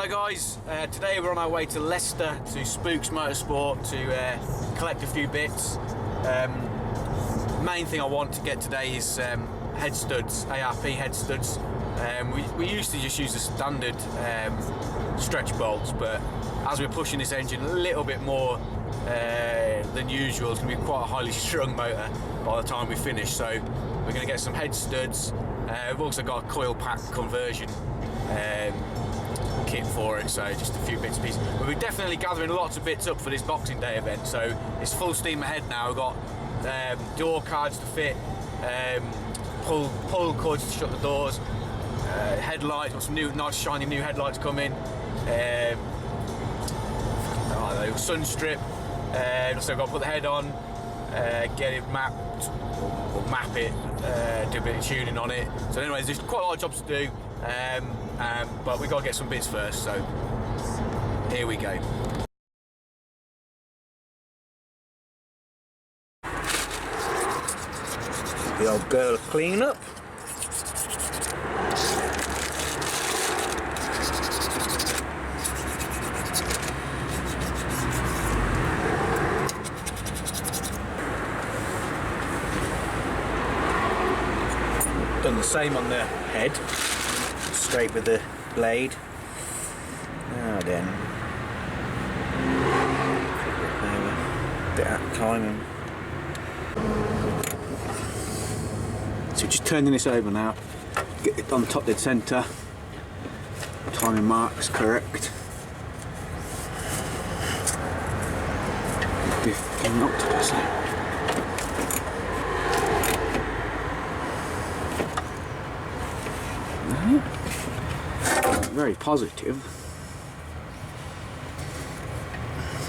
Hello guys, today we're on our way to Leicester to Spoox Motorsport to collect a few bits. Main thing I want to get today is head studs, ARP head studs. We used to just use the standard stretch bolts, but as we're pushing this engine a little bit more than usual, it's going to be quite a highly strung motor by the time we finish, so we're going to get some head studs. We've also got a coil pack conversion kit for it, so just a few bits and pieces. We'll be definitely gathering lots of bits up for this Boxing Day event, so it's full steam ahead now. We've got door cards to fit, pull cords to shut the doors, headlights, got some new nice shiny new headlights coming, sun strip, so I've got to put the head on, get it mapped, or map it, do a bit of tuning on it. So anyways, there's quite a lot of jobs to do, but we've got to get some bits first, so here we go. The old girl clean up. Done the same on the head, straight with the blade. Now then, bit out of timing. So just turning this over now, get it on the top dead centre, timing marks correct. Not very positive.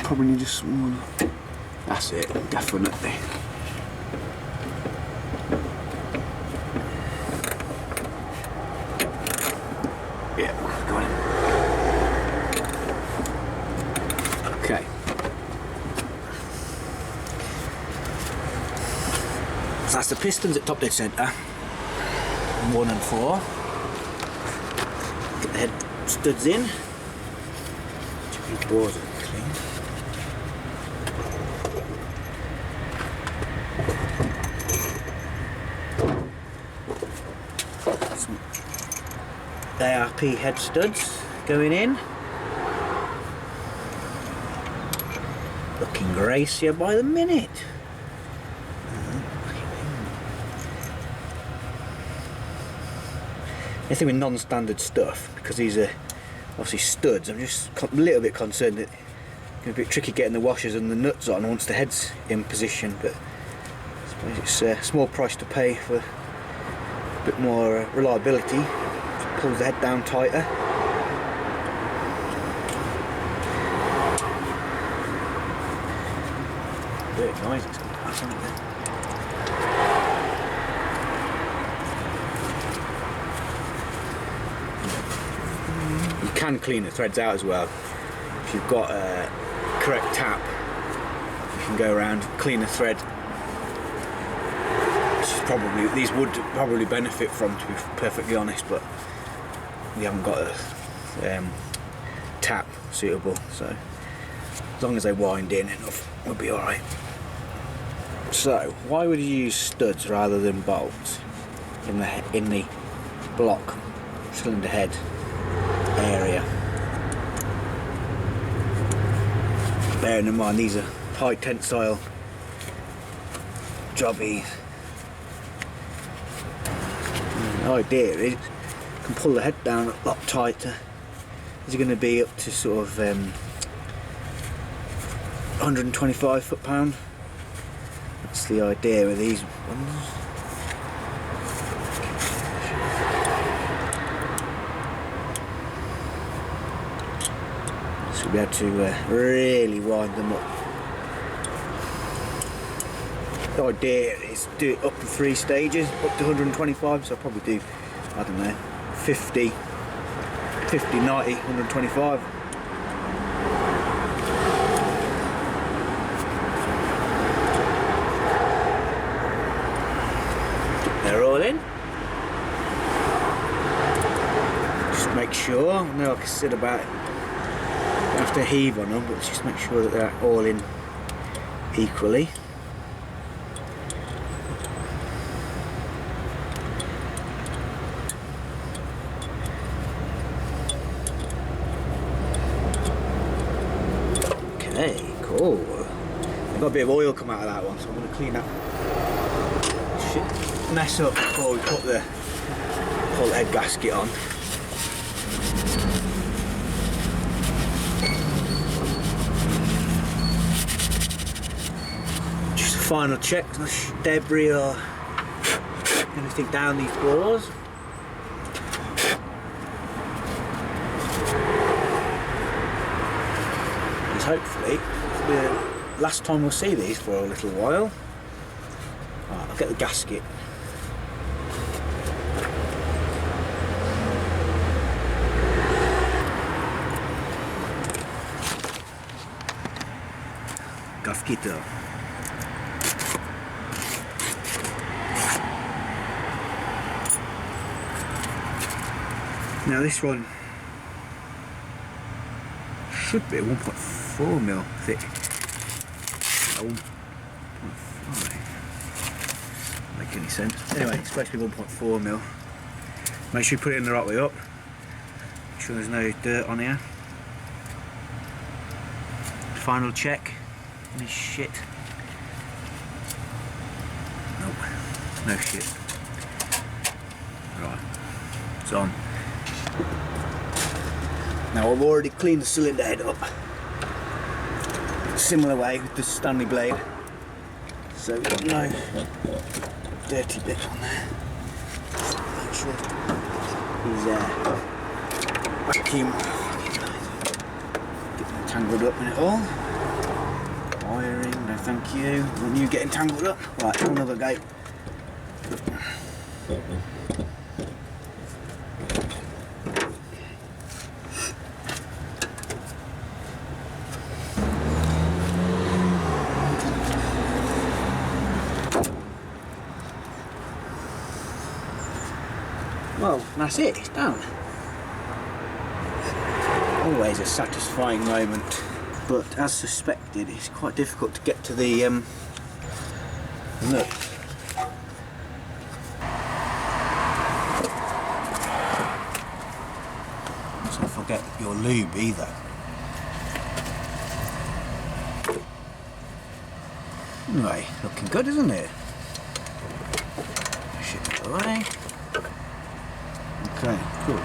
Probably need a small. That's it, definitely. Yeah, got it. Okay. So that's the pistons at top dead centre. 1 and 4. Get the head studs in. Check these doors are clean. Some ARP head studs going in. Looking gracier by the minute. Anything with non-standard stuff, because these are obviously studs, I'm just a little bit concerned that it's going to be a bit tricky getting the washers and the nuts on once the head's in position, but I suppose it's a small price to pay for a bit more reliability. Just pulls the head down tighter. Weird noises come out, aren't they? You can clean the threads out as well. If you've got a correct tap, you can go around, clean the thread. These would probably benefit from, to be perfectly honest, but we haven't got a tap suitable, so as long as they wind in enough, we'll be alright. So, why would you use studs rather than bolts in the block cylinder head area? Bearing in mind these are high tensile jobbies. The idea is you can pull the head down a lot tighter. These are going to be up to sort of 125 foot-pound. That's the idea with these ones. So we'll be able to really wind them up. The idea is to do it up to 3 stages, up to 125, so I'll probably do, I don't know, 50, 90, 125. They're all in. Just make sure sure. I know, like I said about, you have to heave on them, but just make sure that they're all in equally. Okay, cool. I've got a bit of oil come out of that one, so I'm going to clean that shit mess up before we put the whole head gasket on. Just a final check, there's no debris or anything down these floors. Because hopefully the last time we'll see these for a little while. Right, I'll get the gasket. Gasketo. Now this one should be 1.4mm thick. 1.5. Make any sense? Anyway, it's supposed to be 1.4mm. Make sure you put it in the right way up. Make sure there's no dirt on here. Final check. Any shit? Nope. No shit. Right. It's on. Now I've already cleaned the cylinder head up. Similar way with the Stanley blade. So we've got no dirty bits on there. Make sure he's vacuum getting tangled up in it all. Wiring, no thank you. When you getting tangled up. Right, another go. Well, that's it, it's done. Always a satisfying moment, but as suspected, it's quite difficult to get to the nut. Don't forget your lube either. Anyway, looking good, isn't it? Ship it away. Okay, cool.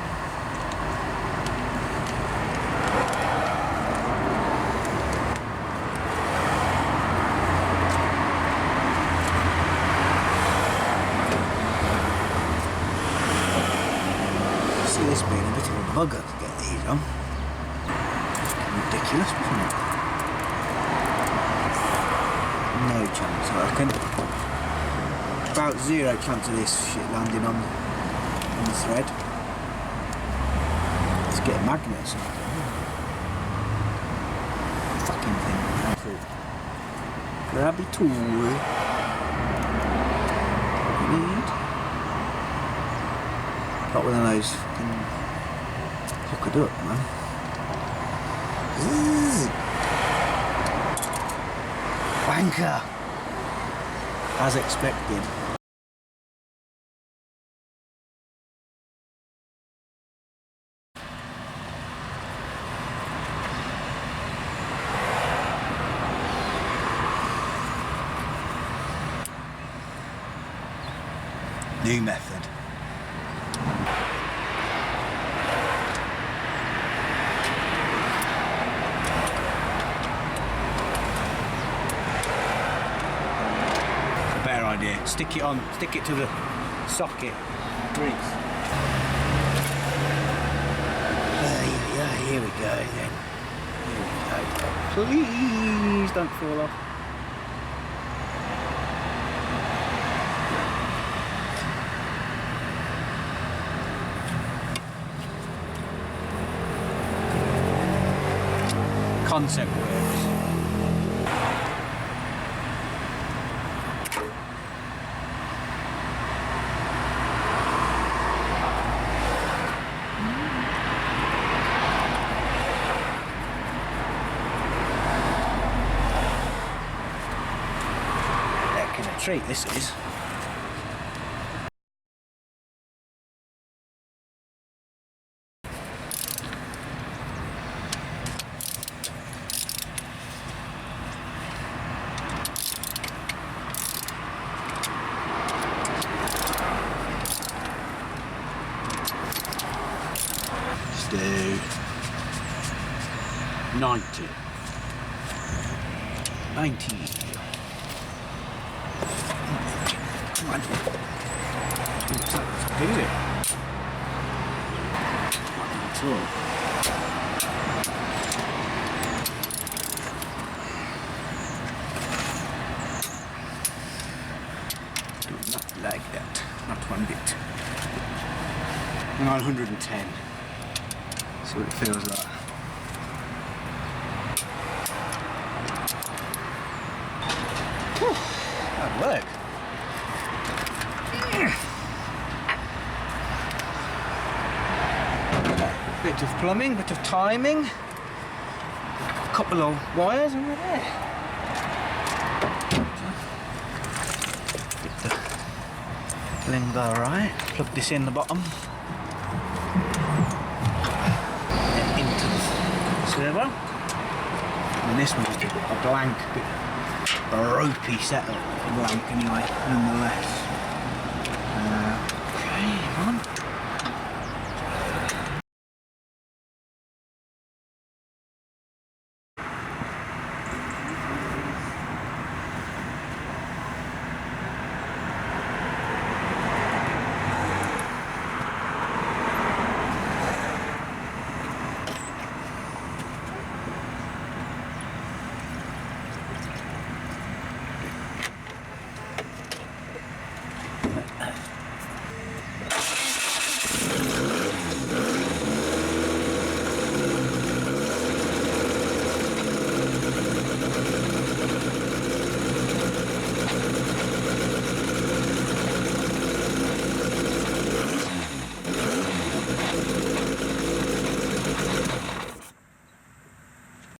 See this being a bit of a bugger to get these on. Ridiculous, isn't it? No chance, I reckon. About 0 chance of this shit landing on the thread. Let's get magnets. Fucking thing. Grabby tool. What do you need? Got one of those fucking hooked up, man. Zzz. Wanker. As expected. New method. Better idea. Stick it on, stick it to the socket. Grease. Yeah, here we go then. Here we go. Please don't fall off. Concept works. treat, this is. Let's do 90. 90. Come on. What is it? Not at all. Do not like that. Not one bit. I'm on 110. See what it feels like. Whew, that worked. Bit of plumbing, bit of timing. A couple of wires and we're there. Get the lingo right. Plug this in the bottom. Then into the servo. And this one's just a blank, bit ropey setup. Blank anyway, nonetheless.